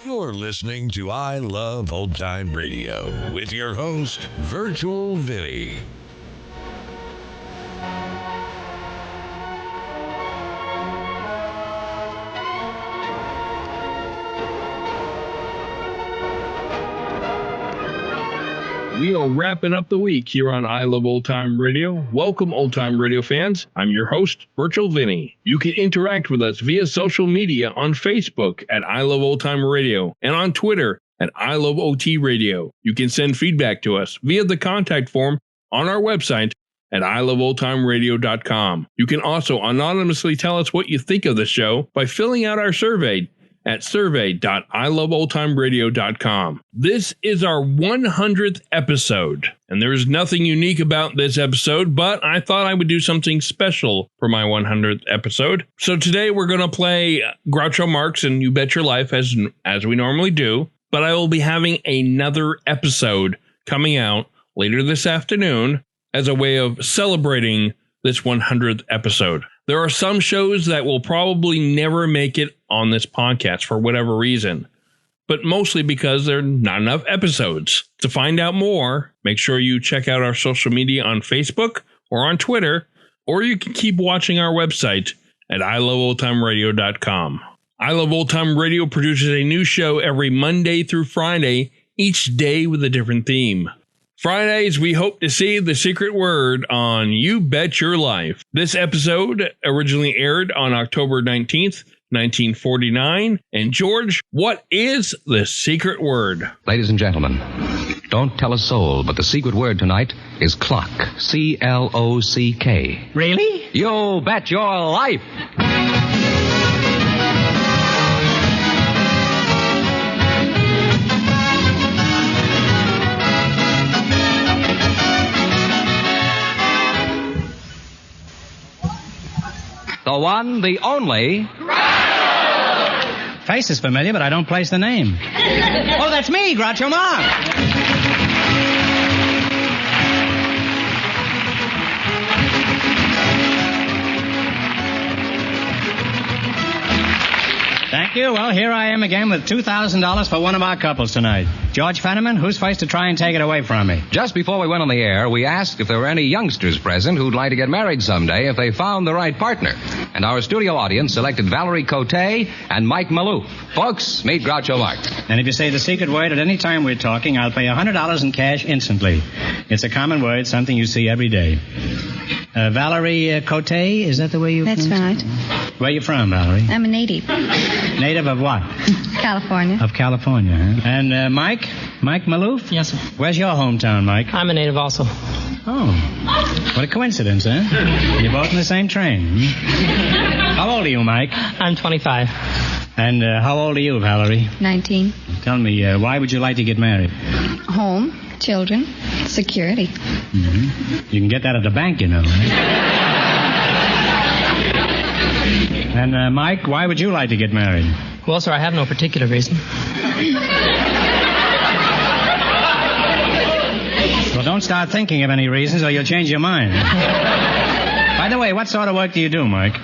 You're listening to I Love Old Time Radio with your host, Virtual Vinny. We are wrapping up the week here on I Love Old Time Radio. Welcome, Old Time Radio fans. I'm your host, Virtual Vinny. You can interact with us via social media on Facebook at I Love Old Time Radio and on Twitter at I Love OT Radio. You can send feedback to us via the contact form on our website at iloveoldtimeradio.com. You can also anonymously tell us what you think of the show by filling out our survey at survey.iloveoldtimeradio.com. This is our 100th episode, and there is nothing unique about this episode, but I thought I would do something special for my 100th episode. So today we're going to play Groucho Marx and You Bet Your Life as we normally do, but I will be having another episode coming out later this afternoon as a way of celebrating this 100th episode. There are some shows that will probably never make it on this podcast for whatever reason, but mostly because there are not enough episodes. To find out more, make sure you check out our social media on Facebook or on Twitter, or you can keep watching our website at iloveoldtimeradio.com. I Love Old Time Radio produces a new show every Monday through Friday, each day with a different theme. Fridays, we hope to see the secret word on You Bet Your Life. This episode originally aired on October 19th, 1949. And George, what is the secret word? Ladies and gentlemen, don't tell a soul, but the secret word tonight is clock. C-L-O-C-K. Really? You bet your life. The one, the only... Groucho! Face is familiar, but I don't place the name. Oh, that's me, Groucho Marx. Thank you. Well, here I am again with $2,000 for one of our couples tonight. George Fenneman, who's first to try and take it away from me? Just before we went on the air, we asked if there were any youngsters present who'd like to get married someday if they found the right partner. And our studio audience selected Valerie Cote and Mike Maloof. Folks, meet Groucho Marx. And if you say the secret word at any time we're talking, I'll pay $100 in cash instantly. It's a common word, something you see every day. Valerie Cote, is that the way you... That's right. Where are you from, Valerie? I'm a native. Native of what? California. Of California, huh? And Mike? Mike Maloof? Yes, sir. Where's your hometown, Mike? I'm a native also. Oh. What a coincidence, huh? You're both in the same train. How old are you, Mike? I'm 25. And how old are you, Valerie? 19. Tell me, why would you like to get married? Home, children, security. Mm-hmm. You can get that at the bank, you know. And, Mike, why would you like to get married? Well, sir, I have no particular reason. Well, don't start thinking of any reasons or you'll change your mind. By the way, what sort of work do you do, Mike?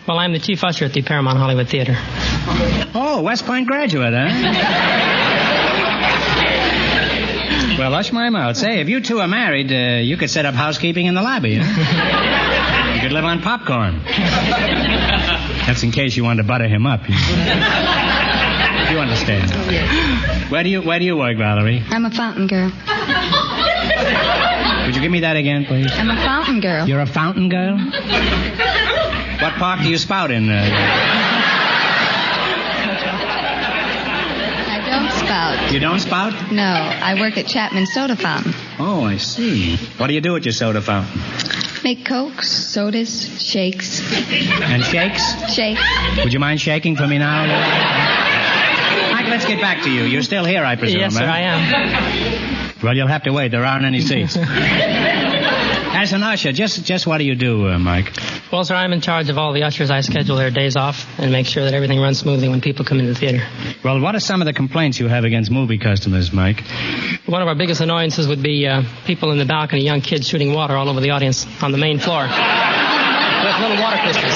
Well, I'm the chief usher at the Paramount Hollywood Theater. Oh, West Point graduate, huh? Well, hush my mouth. Say, if you two are married, you could set up housekeeping in the lobby, huh? You could live on popcorn. That's in case you want to butter him up. You understand. Yes. Where do you work, Valerie? I'm a fountain girl. Would you give me that again, please? I'm a fountain girl. You're a fountain girl? What park do you spout in? I don't spout. You don't spout? No, I work at Chapman Soda Fountain. Oh, I see. What do you do at your soda fountain? Make Cokes, sodas, shakes. And shakes? Shakes. Would you mind shaking for me now? Mike, let's get back to you. You're still here, I presume, Yes, sir, huh? I am. Well, you'll have to wait. There aren't any seats. As an usher, just what do you do, Mike? Well, sir, I'm in charge of all the ushers. I schedule their days off and make sure that everything runs smoothly when people come into the theater. Well, what are some of the complaints you have against movie customers, Mike? One of our biggest annoyances would be people in the balcony, young kids shooting water all over the audience on the main floor with little water pistols.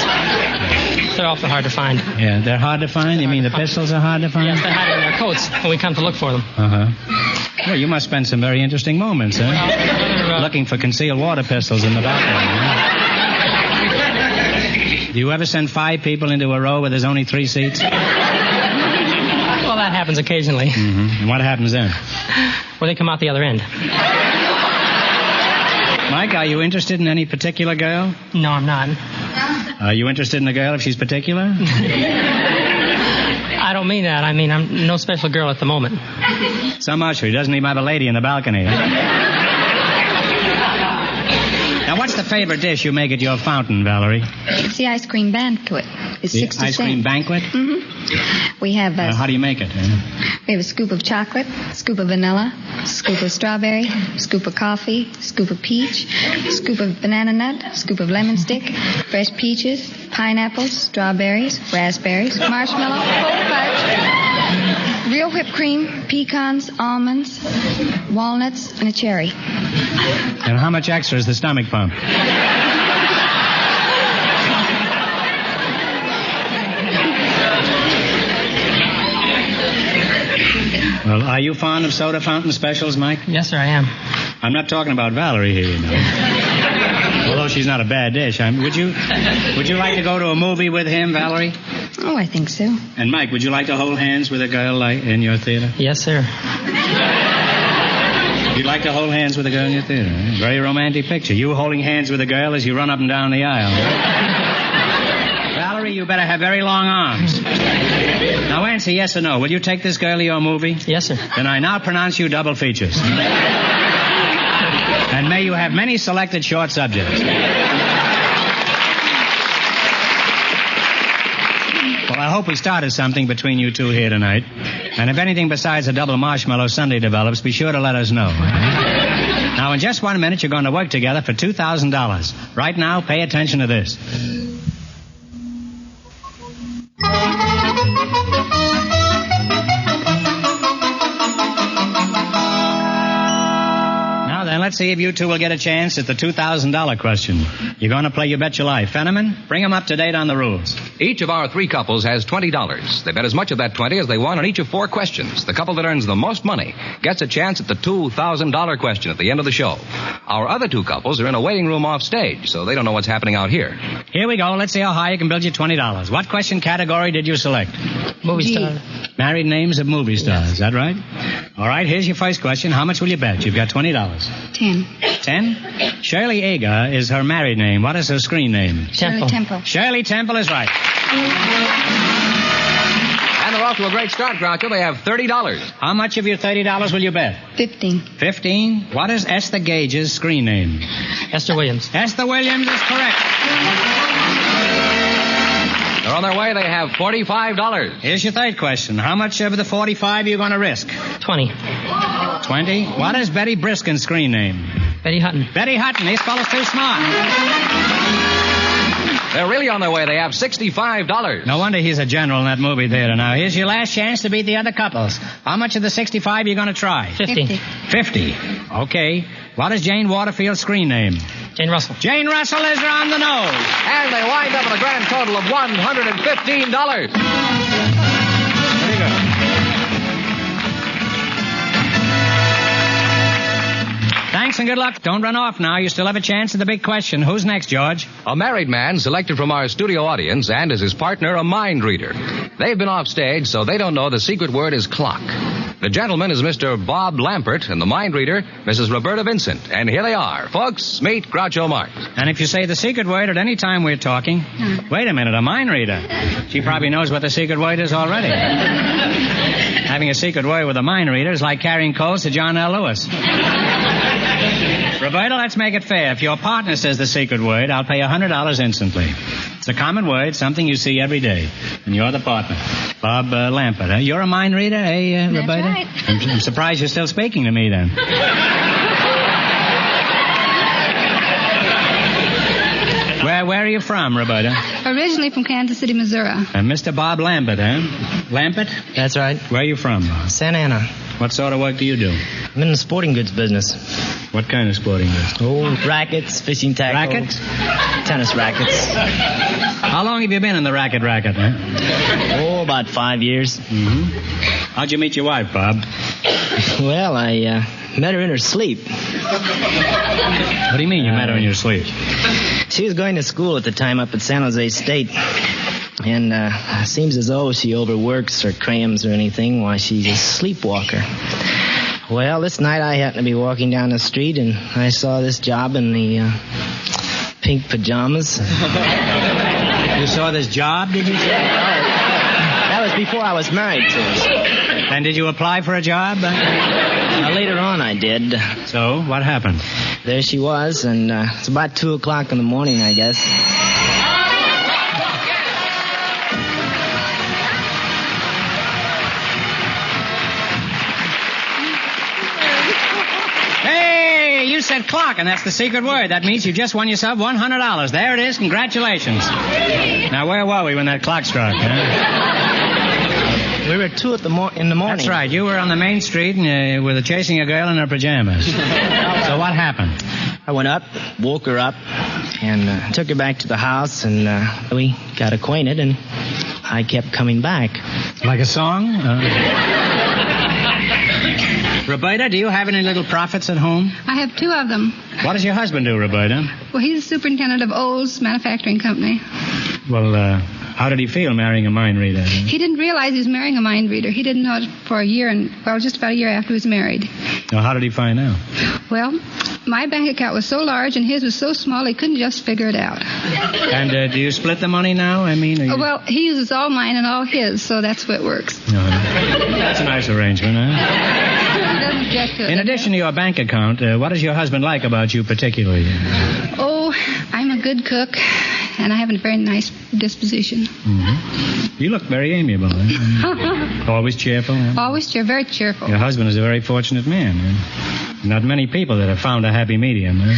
They're awfully hard to find. Yeah, they're hard to find? You mean the pistols are hard to find? Yes, they hide in their coats when we come to look for them. Uh-huh. Well, you must spend some very interesting moments, huh? Looking for concealed water pistols in the balcony. Do you ever send 5 people into a row where there's only 3 seats? Well, that happens occasionally. Mm-hmm. And what happens then? Well, they come out the other end. Mike, are you interested in any particular girl? No, I'm not. Are you interested in a girl if she's particular? I don't mean that. I mean, I'm no special girl at the moment. Some usher. He doesn't even have a lady in the balcony. Now, what's the favorite dish you make at your fountain, Valerie? It's the ice cream banquet. It's The 60 ice cream cents. banquet? Mm-hmm. We have How do you make it? we have a scoop of chocolate, scoop of vanilla, scoop of strawberry, scoop of coffee, scoop of peach, scoop of banana nut, scoop of lemon stick, fresh peaches, pineapples, strawberries, raspberries, marshmallow, whole fudge, real whipped cream, pecans, almonds, walnuts, and a cherry. And how much extra is the stomach pump? Well, are you fond of soda fountain specials, Mike? Yes, sir, I am. I'm not talking about Valerie here, you know. Although she's not a bad dish. Would you like to go to a movie with him, Valerie? Oh, I think so. And Mike, would you like to hold hands with a girl in your theater? Yes, sir. You'd like to hold hands with a girl in your theater? Eh? Very romantic picture. You holding hands with a girl as you run up and down the aisle. Valerie, you better have very long arms. Now answer yes or no. Will you take this girl to your movie? Yes, sir. Then I now pronounce you double features. And may you have many selected short subjects. Well, I hope we started something between you two here tonight. And if anything besides a double marshmallow sundae develops, be sure to let us know. Now, in just 1 minute, you're going to work together for $2,000. Right now, pay attention to this. Let's see if you two will get a chance at the $2,000 question. You're going to play You Bet Your Life. Fenneman, bring them up to date on the rules. Each of our 3 couples has $20. They bet as much of that 20 as they want on each of 4 questions. The couple that earns the most money gets a chance at the $2,000 question at the end of the show. Our other 2 couples are in a waiting room off stage, so they don't know what's happening out here. Here we go. Let's see how high you can build your $20. What question category did you select? Movie star. Married names of movie stars. Is that right? All right, here's your first question. How much will you bet? You've got $20. 10. 10? Shirley Aide is her married name. What is her screen name? Shirley Temple. Shirley Temple is right. And they're off to a great start, Groucho. They have $30. How much of your $30 will you bet? 15. 15? What is Esther Gage's screen name? Esther Williams. Esther Williams is correct. They're on their way. They have $45. Here's your third question. How much of the 45 are you going to risk? 20. 20? What is Betty Briskin's screen name? Betty Hutton. Betty Hutton. This fellow's too smart. They're really on their way. They have $65. No wonder he's a general in that movie theater. Now, here's your last chance to beat the other couples. How much of the 65 are you going to try? 50. 50. Okay. What is Jane Waterfield's screen name? Jane Russell. Jane Russell is on the nose. And they wind up with a grand total of $115. Pretty good. Thanks and good luck. Don't run off now. You still have a chance at the big question. Who's next, George? A married man selected from our studio audience and as his partner, a mind reader. They've been off stage, so they don't know the secret word is clock. The gentleman is Mr. Bob Lampert, and the mind reader, Mrs. Roberta Vincent. And here they are. Folks, meet Groucho Marx. And if you say the secret word at any time we're talking... Wait a minute, a mind reader. She probably knows what the secret word is already. Having a secret word with a mind reader is like carrying coals to John L. Lewis. Roberta, let's make it fair. If your partner says the secret word, I'll pay $100 instantly. It's a common word, something you see every day. And you're the partner. Bob Lampert. You're a mind reader, eh, Roberta? That's right. I'm surprised you're still speaking to me, then. where are you from, Roberta? Originally from Kansas City, Missouri. Mr. Bob Lambert, huh? Lambert? That's right. Where are you from? Santa Ana. What sort of work do you do? I'm in the sporting goods business. What kind of sporting goods? Oh, rackets, fishing tackle. Rackets? Tennis rackets. How long have you been in the racket, huh? Oh, about 5 years. Mm-hmm. How'd you meet your wife, Bob? Well, I met her in her sleep. What do you mean you met her in your sleep? She was going to school at the time up at San Jose State. And it seems as though she overworks or crams or anything while she's a sleepwalker. Well, this night I happened to be walking down the street and I saw this job in the pink pajamas. You saw this job, did you say? That was before I was married to her. And did you apply for a job? Later on I did. So, what happened? There she was, and it's about 2 o'clock in the morning, I guess. You said clock, and that's the secret word. That means you just won yourself $100. There it is. Congratulations. Now, where were we when that clock struck? Huh? We were at 2 in the morning. That's right. You were on the main street and were chasing a girl in her pajamas. So what happened? I went up, woke her up, and took her back to the house, and we got acquainted, and I kept coming back. Like a song? Roberta, do you have any little prophets at home? I have 2 of them. What does your husband do, Roberta? Well, he's the superintendent of Olds Manufacturing Company. Well, how did he feel marrying a mind reader? He didn't realize he was marrying a mind reader. He didn't know it for a year, just about a year after he was married. Well, how did he find out? Well, my bank account was so large and his was so small he couldn't just figure it out. And do you split the money now? I mean, well, he uses all mine and all his, so that's what works. That's a nice arrangement, huh? In addition to your bank account, what does your husband like about you particularly? Oh, I'm a good cook, and I have a very nice disposition. Mm-hmm. You look very amiable. Eh? Always cheerful. Eh? Always very cheerful. Your husband is a very fortunate man. Eh? Not many people that have found a happy medium. Eh?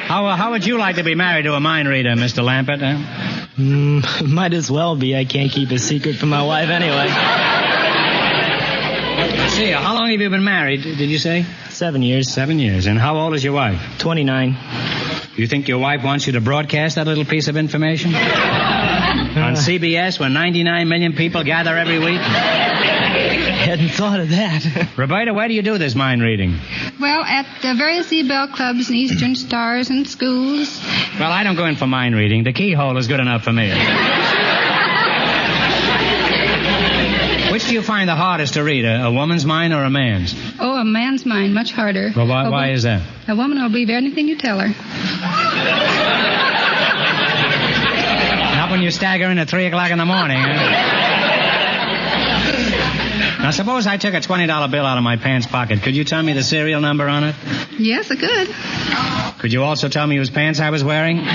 How would you like to be married to a mind reader, Mr. Lambert? Eh? Might as well be. I can't keep a secret from my wife anyway. See, how long have you been married, did you say? 7 years. 7 years. And how old is your wife? 29. You think your wife wants you to broadcast that little piece of information? On CBS, where 99 million people gather every week? Hadn't thought of that. Roberta, where do you do this mind reading? Well, at the various E-Bell clubs and Eastern Stars and schools. Well, I don't go in for mind reading. The keyhole is good enough for me. Which do you find the hardest to read, a woman's mind or a man's? Oh, a man's mind, much harder. Well, why is that? A woman will believe anything you tell her. Not when you stagger in at 3 o'clock in the morning, huh? Now, suppose I took a $20 bill out of my pants pocket. Could you tell me the serial number on it? Yes, I could. Could you also tell me whose pants I was wearing?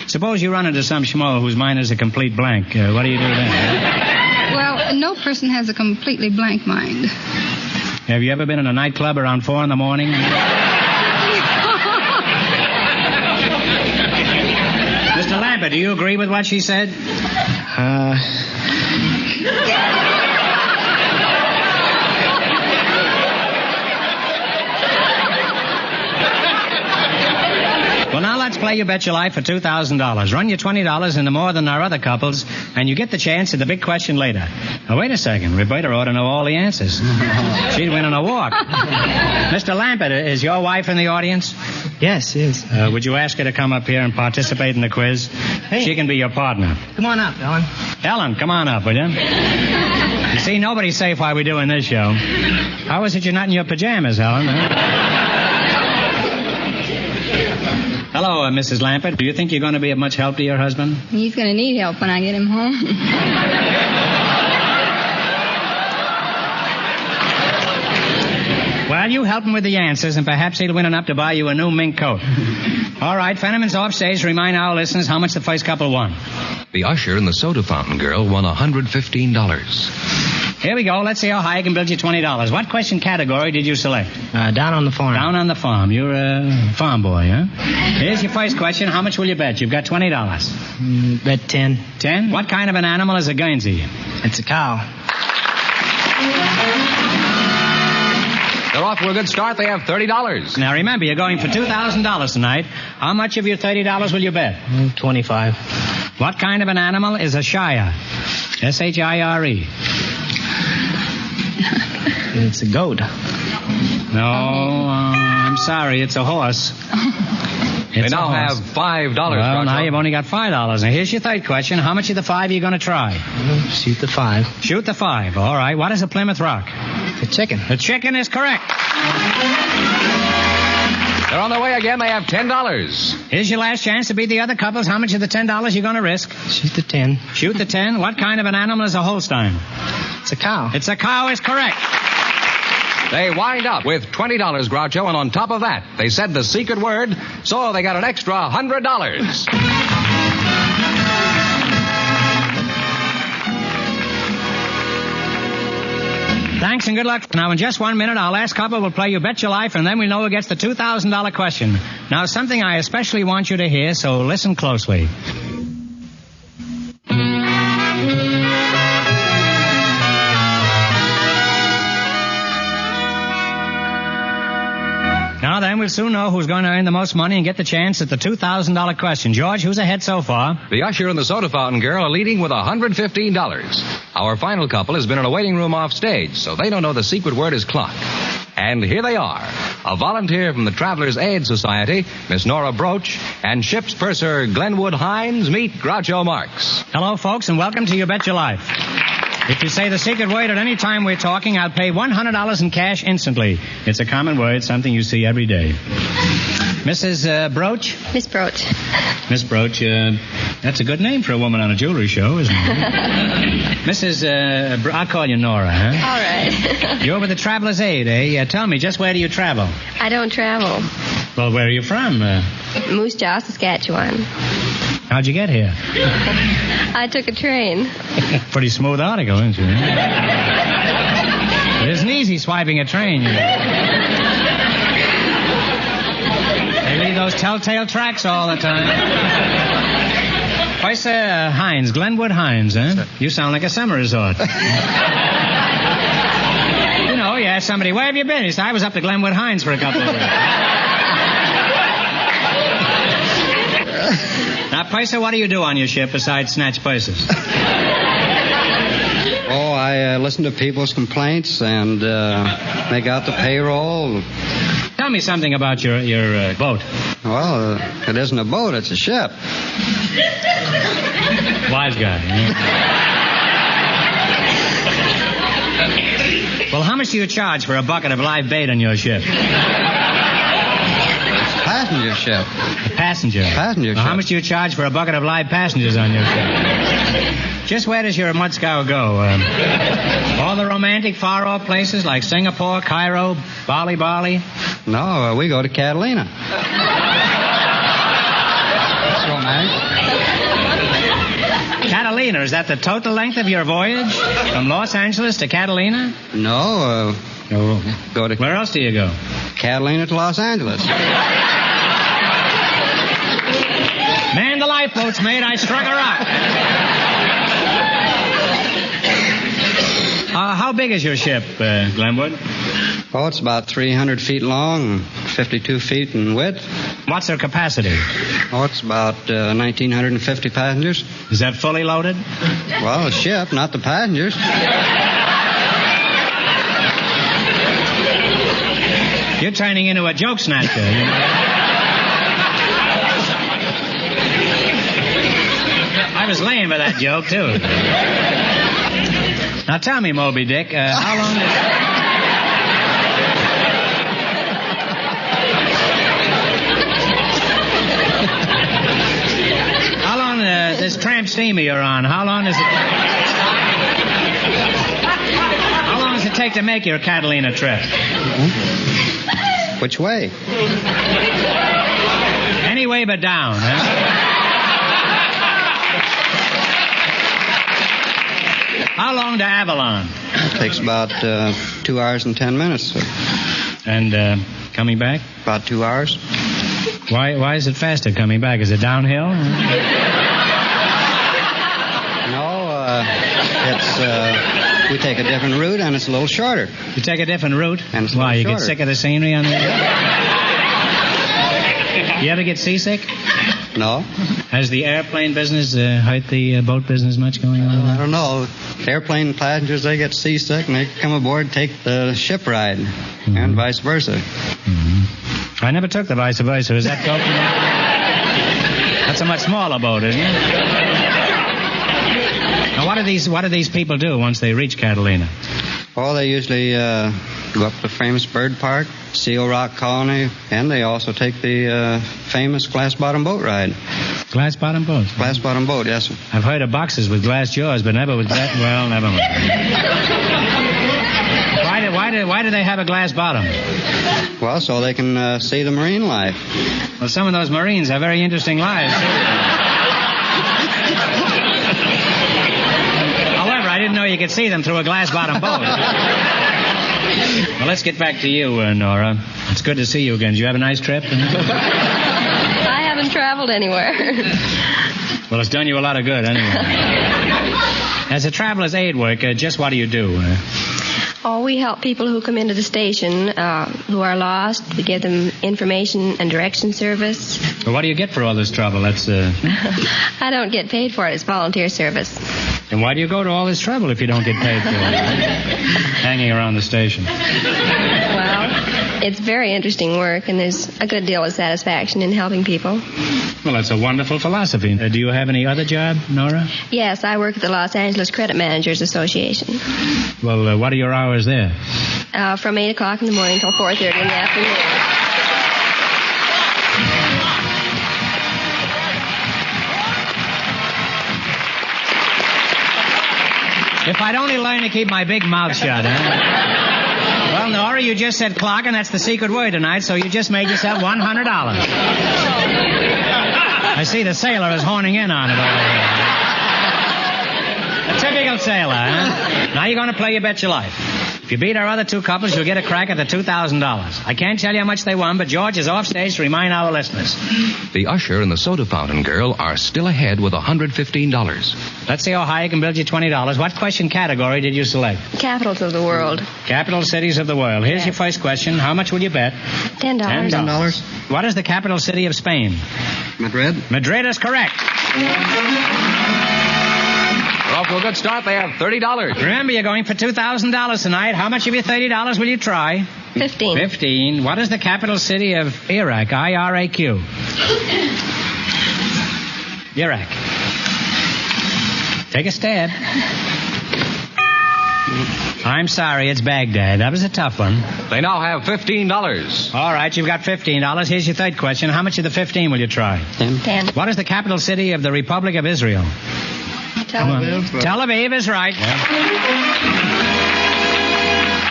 Suppose you run into some schmo whose mind is a complete blank. What do you do then? Well, no person has a completely blank mind. Have you ever been in a nightclub around 4 in the morning? Mr. Lambert, do you agree with what she said? Well, now let's play You Bet Your Life for $2,000. Run your $20 into more than our other couples, and you get the chance at the big question later. Now, wait a second. Roberta ought to know all the answers. She'd win in a walk. Mr. Lambert, is your wife in the audience? Yes, yes. Would you ask her to come up here and participate in the quiz? Hey. She can be your partner. Come on up, Ellen. Ellen, come on up, will you? You see, nobody's safe while we're doing this show. How is it you're not in your pajamas, Ellen? Hello, Mrs. Lambert. Do you think you're going to be of much help to your husband? He's going to need help when I get him home. Well, Well, you help him with the answers, and perhaps he'll win enough to buy you a new mink coat. All right, Fenneman's offstage. Remind our listeners how much the first couple won. The usher and the soda fountain girl won $115. Here we go. Let's see how high I can build you $20. What question category did you select? Down on the farm. Down on the farm. You're a farm boy, huh? Here's your first question. How much will you bet? You've got $20. Bet 10. 10? What kind of an animal is a Guernsey? It's a cow. They're off to a good start. They have $30. Now remember, you're going for $2,000 tonight. How much of your $30 will you bet? 25. What kind of an animal is a shire? S-H-I-R-E. It's a goat. No, I'm sorry. It's a horse. They now have $5. Well, now you've only got $5. Now, here's your third question. How much of the 5 are you going to try? Shoot the 5. Shoot the 5. All right. What is a Plymouth Rock? The chicken. The chicken is correct. They're on their way again. They have $10. Here's your last chance to beat the other couples. How much of the $10 you going to risk? Shoot the 10. Shoot the 10. What kind of an animal is a Holstein? It's a cow. It's a cow is correct. They wind up with $20, Groucho, and on top of that, they said the secret word, so they got an extra $100. Thanks and good luck. Now, in just 1 minute, our last couple will play You Bet Your Life, and then we know who gets the $2,000 question. Now, something I especially want you to hear, so listen closely. Now then, we'll soon know who's going to earn the most money and get the chance at the $2,000 question. George, who's ahead so far? The usher and the soda fountain girl are leading with $115. Our final couple has been in a waiting room off stage, so they don't know the secret word is clock. And here they are. A volunteer from the Travelers' Aide Society, Miss Nora Broach, and ship's purser Glenwood Hines meet Groucho Marx. Hello, folks, and welcome to You Bet Your Life. If you say the secret word at any time we're talking, I'll pay $100 in cash instantly. It's a common word, something you see every day. Mrs. Broach? Miss Broach. Miss Broach, that's a good name for a woman on a jewelry show, isn't it? Mrs. I'll call you Nora, huh? All right. You're with the Travelers' Aide, eh? Tell me, just where do you travel? I don't travel. Well, where are you from? Moose Jaw, Saskatchewan. How'd you get here? I took a train. Pretty smooth article, isn't it? It isn't easy swiping a train, you know. They leave those telltale tracks all the time. Why, sir, Hines, Glenwood Hines, huh? You sound like a summer resort. You know, you ask somebody, where have you been? He said, I was up to Glenwood Hines for a couple of weeks. Now, Purser, what do you do on your ship besides snatch purses? Oh, I listen to people's complaints and make out the payroll. Tell me something about your boat. Well, it isn't a boat, it's a ship. Wise guy. Yeah. Well, how much do you charge for a bucket of live bait on your ship? Passenger ship. A passenger. Passenger well, ship. how much do you charge for a bucket of live passengers on your ship? Just where does your mudscow go? All the romantic far-off places like Singapore, Cairo, Bali? No, we go to Catalina. That's romantic. Catalina, is that the total length of your voyage? From Los Angeles to Catalina? No, go to... Where else do you go? Catalina to Los Angeles. Man, the lifeboat's made. I struck a rock. How big is your ship, Glenwood? Oh, it's about 300 feet long, 52 feet in width. What's their capacity? Oh, it's about 1,950 passengers. Is that fully loaded? Well, the ship, not the passengers. You're turning into a joke snatcher. You know? I was laying for that joke, too. Now, tell me, Moby Dick, how long this tramp steamer you're on, how long does it take to make your Catalina trip? Which way? Any way but down, huh? How long to Avalon? Takes about 2 hours and 10 minutes, sir. And coming back? About 2 hours. Why is it faster coming back? Is it downhill? No, it's we take a different route and it's a little shorter. You take a different route? And it's a Why, little you shorter. get sick of the scenery on the... You ever get seasick? No. Has the airplane business hurt the boat business much going on? I don't know. Airplane passengers, they get seasick and they come aboard and take the ship ride, and vice versa. Mm-hmm. I never took the vice versa. Is that go? That's a much smaller boat, isn't it? Now, what do these people do once they reach Catalina? Well, they usually go up to the famous bird park, Seal Rock Colony, and they also take the famous glass-bottom boat ride. Glass-bottom boat? Glass-bottom boat, yes, sir. I've heard of boxes with glass jaws, but never with that. Well, never mind. Why do they have a glass bottom? Well, so they can see the marine life. Well, some of those Marines have very interesting lives. However, I didn't know you could see them through a glass-bottom boat. Well, let's get back to you, Nora. It's good to see you again. Did you have a nice trip? I haven't traveled anywhere. Well, it's done you a lot of good, anyway. As a traveler's aid worker, just what do you do? Oh, we help people who come into the station who are lost. We give them information and direction service. Well, what do you get for all this trouble? That's I don't get paid for it. It's volunteer service. And why do you go to all this trouble if you don't get paid for it? Hanging around the station. Well, it's very interesting work, and there's a good deal of satisfaction in helping people. Well, that's a wonderful philosophy. Do you have any other job, Nora? Yes, I work at the Los Angeles Credit Managers Association. Well, what are your hours there? From 8 o'clock in the morning till 4:30 in the afternoon. If I'd only learn to keep my big mouth shut, huh? Well, Nora, you just said clock, and that's the secret word tonight, so you just made yourself $100. I see the sailor is horning in on it over here. A typical sailor, huh? Now you're going to play You Bet Your Life. If you beat our other two couples, you'll get a crack at the $2,000. I can't tell you how much they won, but George is off stage to remind our listeners. The Usher and the Soda Fountain Girl are still ahead with $115. Let's see how high I can build you $20. What question category did you select? Capitals of the world. Capital cities of the world. Here's your first question. How much will you bet? $10. $10. What is the capital city of Spain? Madrid. Madrid is correct. We're off to a good start. They have $30. Remember, you're going for $2,000 tonight. How much of your $30 will you try? 15. 15. What is the capital city of Iraq? I-R-A-Q. Iraq. Take a stab. I'm sorry, it's Baghdad. That was a tough one. They now have $15. All right, you've got $15. Here's your third question. How much of the 15 will you try? 10. What is the capital city of the Republic of Israel? Tel Aviv. Tel Aviv is right. Yeah.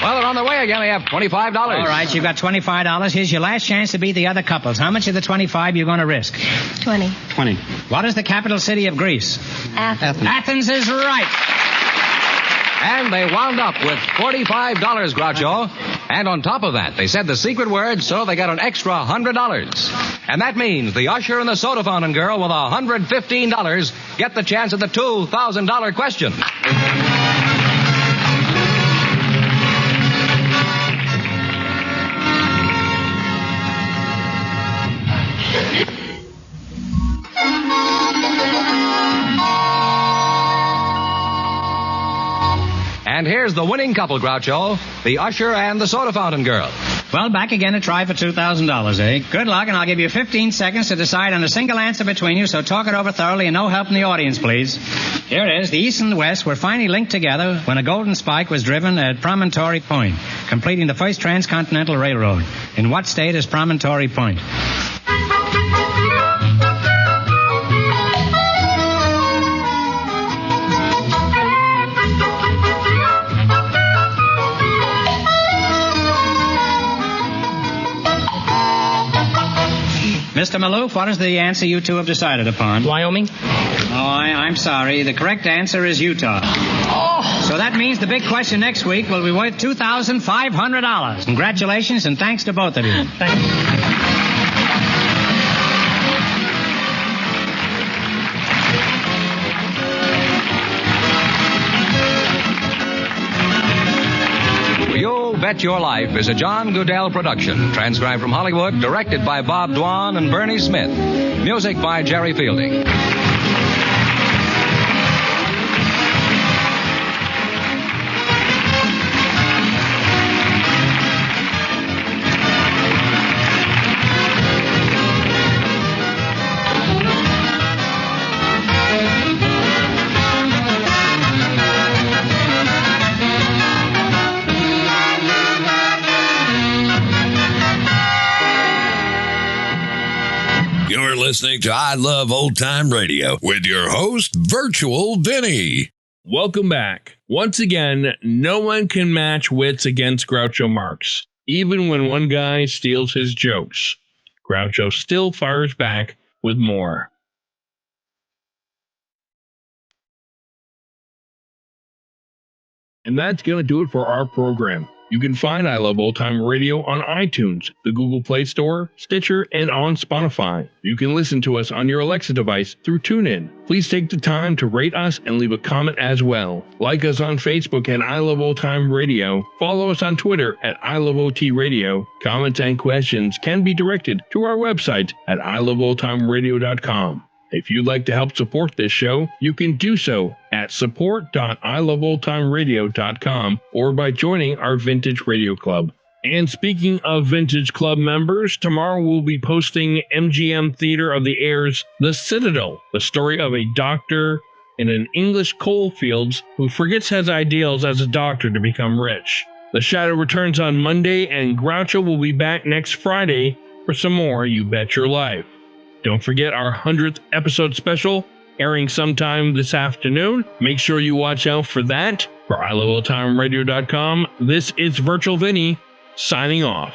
Well, they're on their way again. They have $25. All right, you've got $25. Here's your last chance to beat the other couples. How much of the 25 you're going to risk? 20. 20. What is the capital city of Greece? Athens. Athens is right. And they wound up with $45, Groucho. And on top of that, they said the secret word, so they got an extra $100. And that means the Usher and the Soda Fountain Girl with $115 get the chance at the $2,000 question. And here's the winning couple, Groucho, the Usher and the Soda Fountain Girl. Well, back again to try for $2,000, eh? Good luck, and I'll give you 15 seconds to decide on a single answer between you, so talk it over thoroughly and no help from the audience, please. Here it is. The East and the West were finally linked together when a golden spike was driven at Promontory Point, completing the first transcontinental railroad. In what state is Promontory Point? Mr. Maloof, what is the answer you two have decided upon? Wyoming? Oh, I'm sorry. The correct answer is Utah. Oh! So that means the big question next week will be worth $2,500. Congratulations and thanks to both of you. Thanks. You'll Bet Your Life is a John Goodell production, transcribed from Hollywood, directed by Bob Dwan and Bernie Smith. Music by Jerry Fielding. You're listening to I Love Old Time Radio with your host, Virtual Vinny. Welcome back. Once again, no one can match wits against Groucho Marx. Even when one guy steals his jokes, Groucho still fires back with more. And that's going to do it for our program. You can find I Love Old Time Radio on iTunes, the Google Play Store, Stitcher, and on Spotify. You can listen to us on your Alexa device through TuneIn. Please take the time to rate us and leave a comment as well. Like us on Facebook at I Love Old Time Radio. Follow us on Twitter at I Love OT Radio. Comments and questions can be directed to our website at iloveoldtimeradio.com. If you'd like to help support this show, you can do so at support.iloveoldtimeradio.com or by joining our Vintage Radio Club. And speaking of Vintage Club members, tomorrow we'll be posting MGM Theater of the Air's The Citadel, the story of a doctor in an English coal fields who forgets his ideals as a doctor to become rich. The Shadow returns on Monday, and Groucho will be back next Friday for some more You Bet Your Life. Don't forget our 100th episode special, airing sometime this afternoon. Make sure you watch out for that. For iloveoldtimeradio.com, this is Virtual Vinny, signing off.